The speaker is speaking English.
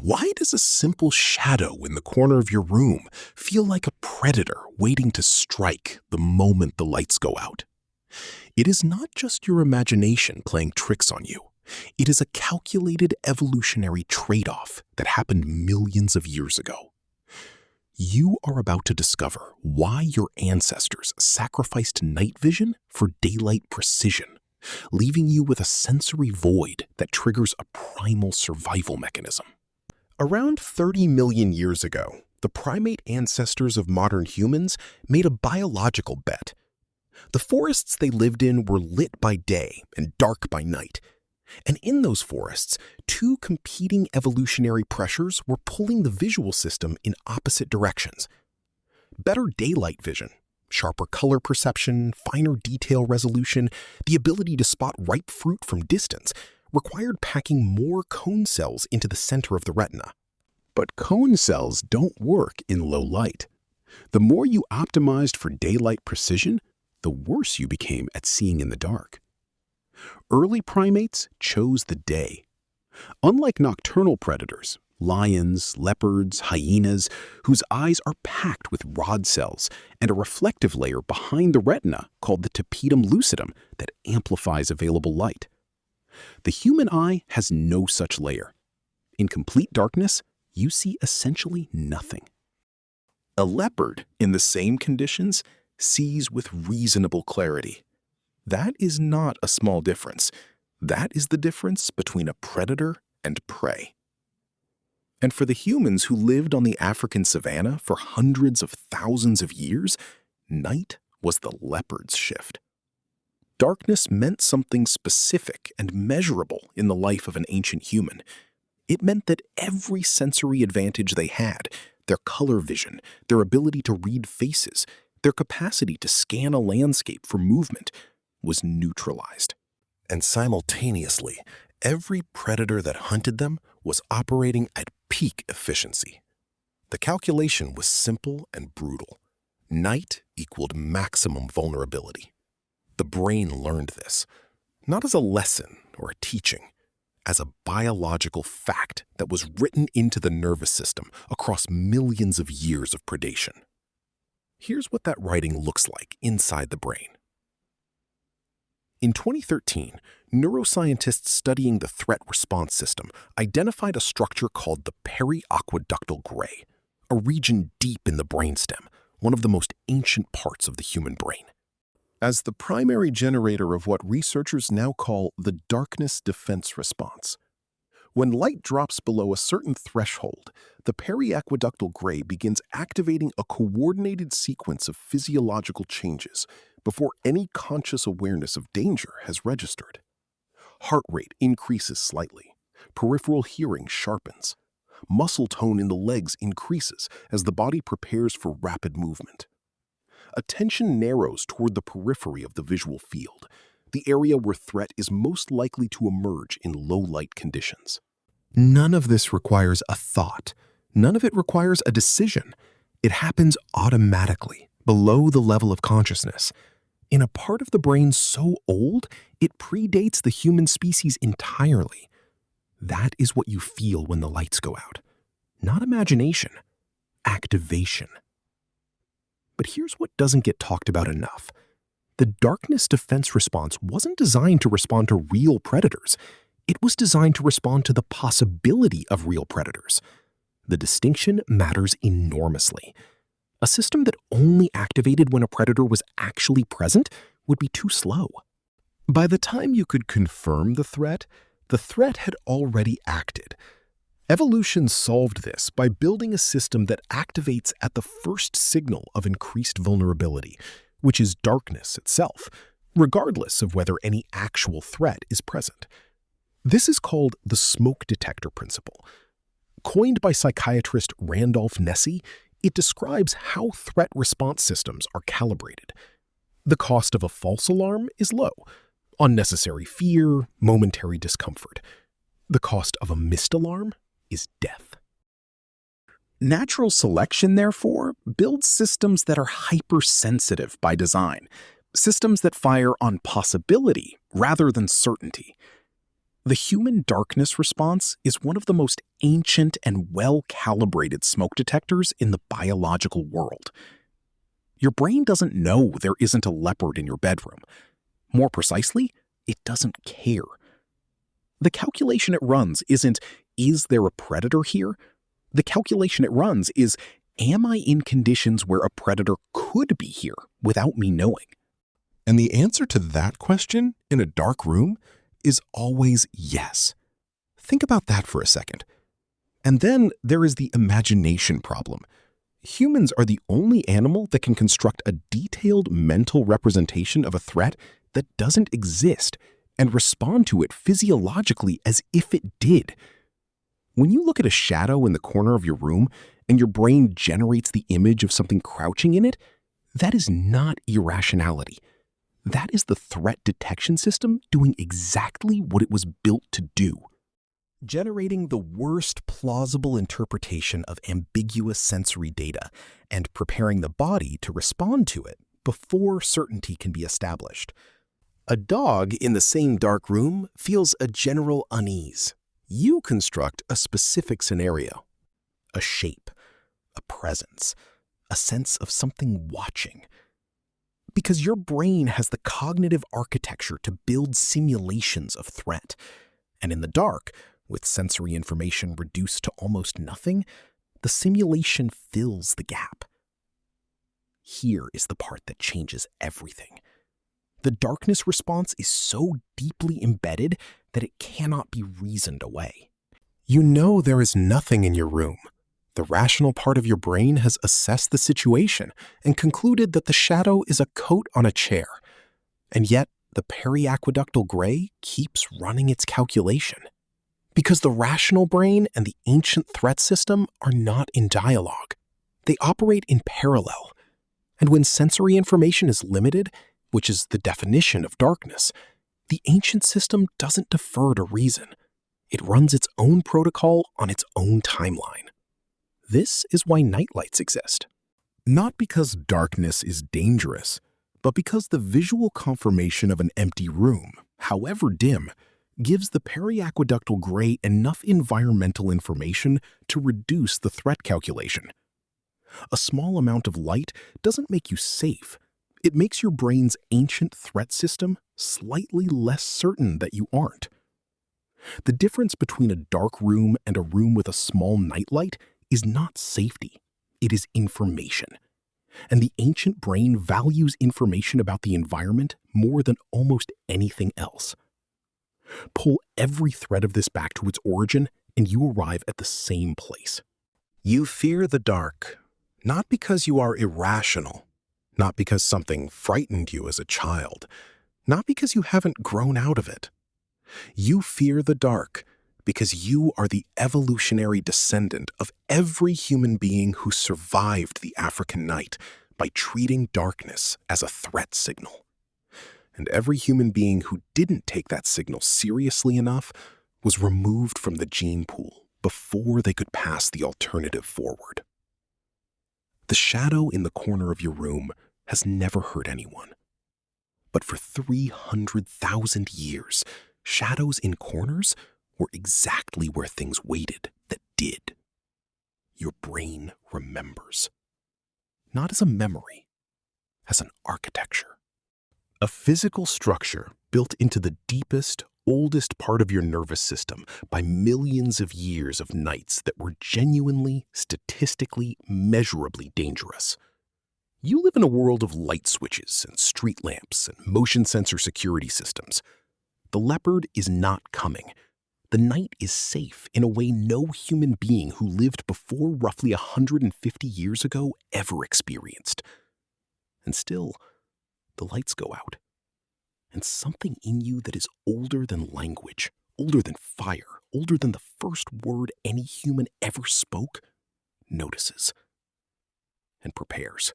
Why does a simple shadow in the corner of your room feel like a predator waiting to strike the moment the lights go out? It is not just your imagination playing tricks on you. It is a calculated evolutionary trade-off that happened millions of years ago. You are about to discover why your ancestors sacrificed night vision for daylight precision, leaving you with a sensory void that triggers a primal survival mechanism. Around 30 million years ago, the primate ancestors of modern humans made a biological bet. The forests they lived in were lit by day and dark by night. And in those forests, two competing evolutionary pressures were pulling the visual system in opposite directions. Better daylight vision, sharper color perception, finer detail resolution, the ability to spot ripe fruit from distance, required packing more cone cells into the center of the retina. But cone cells don't work in low light. The more you optimized for daylight precision, the worse you became at seeing in the dark. Early primates chose the day. Unlike nocturnal predators, lions, leopards, hyenas, whose eyes are packed with rod cells and a reflective layer behind the retina called the tapetum lucidum that amplifies available light. The human eye has no such layer. In complete darkness, you see essentially nothing. A leopard, in the same conditions, sees with reasonable clarity. That is not a small difference. That is the difference between a predator and prey. And for the humans who lived on the African savanna for hundreds of thousands of years, night was the leopard's shift. Darkness meant something specific and measurable in the life of an ancient human. It meant that every sensory advantage they had, their color vision, their ability to read faces, their capacity to scan a landscape for movement, was neutralized. And simultaneously, every predator that hunted them was operating at peak efficiency. The calculation was simple and brutal. Night equaled maximum vulnerability. The brain learned this, not as a lesson or a teaching, as a biological fact that was written into the nervous system across millions of years of predation. Here's what that writing looks like inside the brain. In 2013, neuroscientists studying the threat response system identified a structure called the periaqueductal gray, a region deep in the brainstem, one of the most ancient parts of the human brain. As the primary generator of what researchers now call the darkness defense response. When light drops below a certain threshold, the periaqueductal gray begins activating a coordinated sequence of physiological changes before any conscious awareness of danger has registered. Heart rate increases slightly. Peripheral hearing sharpens. Muscle tone in the legs increases as the body prepares for rapid movement. Attention narrows toward the periphery of the visual field, the area where threat is most likely to emerge in low-light conditions. None of this requires a thought. None of it requires a decision. It happens automatically, below the level of consciousness, in a part of the brain so old it predates the human species entirely. That is what you feel when the lights go out. Not imagination, activation. But here's what doesn't get talked about enough. The darkness defense response wasn't designed to respond to real predators. It was designed to respond to the possibility of real predators. The distinction matters enormously. A system that only activated when a predator was actually present would be too slow. By the time you could confirm the threat had already acted. Evolution solved this by building a system that activates at the first signal of increased vulnerability, which is darkness itself, regardless of whether any actual threat is present. This is called the smoke detector principle. Coined by psychiatrist Randolph Nesse, it describes how threat response systems are calibrated. The cost of a false alarm is low. Unnecessary fear, momentary discomfort. The cost of a missed alarm is death. Natural selection, therefore, builds systems that are hypersensitive by design, systems that fire on possibility rather than certainty. The human darkness response is one of the most ancient and well-calibrated smoke detectors in the biological world. Your brain doesn't know there isn't a leopard in your bedroom. More precisely, it doesn't care. The calculation it runs isn't, is there a predator here? The calculation it runs is, am I in conditions where a predator could be here without me knowing? And the answer to that question in a dark room is always yes. Think about that for a second. And then there is the imagination problem. Humans are the only animal that can construct a detailed mental representation of a threat that doesn't exist and respond to it physiologically as if it did. When you look at a shadow in the corner of your room and your brain generates the image of something crouching in it, that is not irrationality. That is the threat detection system doing exactly what it was built to do. Generating the worst plausible interpretation of ambiguous sensory data and preparing the body to respond to it before certainty can be established. A dog in the same dark room feels a general unease. You construct a specific scenario, a shape, a presence, a sense of something watching. Because your brain has the cognitive architecture to build simulations of threat. And in the dark, with sensory information reduced to almost nothing, the simulation fills the gap. Here is the part that changes everything. The darkness response is so deeply embedded that it cannot be reasoned away. You know there is nothing in your room. The rational part of your brain has assessed the situation and concluded that the shadow is a coat on a chair. And yet, the periaqueductal gray keeps running its calculation. Because the rational brain and the ancient threat system are not in dialogue. They operate in parallel. And when sensory information is limited, which is the definition of darkness, the ancient system doesn't defer to reason. It runs its own protocol on its own timeline. This is why nightlights exist. Not because darkness is dangerous, but because the visual confirmation of an empty room, however dim, gives the periaqueductal gray enough environmental information to reduce the threat calculation. A small amount of light doesn't make you safe. It makes your brain's ancient threat system slightly less certain that you aren't. The difference between a dark room and a room with a small nightlight is not safety. It is information. And the ancient brain values information about the environment more than almost anything else. Pull every thread of this back to its origin, and you arrive at the same place. You fear the dark, not because you are irrational, not because something frightened you as a child, not because you haven't grown out of it. You fear the dark because you are the evolutionary descendant of every human being who survived the African night by treating darkness as a threat signal. And every human being who didn't take that signal seriously enough was removed from the gene pool before they could pass the alternative forward. The shadow in the corner of your room has never hurt anyone. But for 300,000 years, shadows in corners were exactly where things waited that did. Your brain remembers. Not as a memory, as an architecture. A physical structure built into the deepest, oldest part of your nervous system by millions of years of nights that were genuinely, statistically, measurably dangerous. You live in a world of light switches and street lamps and motion sensor security systems. The leopard is not coming. The night is safe in a way no human being who lived before roughly 150 years ago ever experienced. And still, the lights go out. And something in you that is older than language, older than fire, older than the first word any human ever spoke, notices and prepares.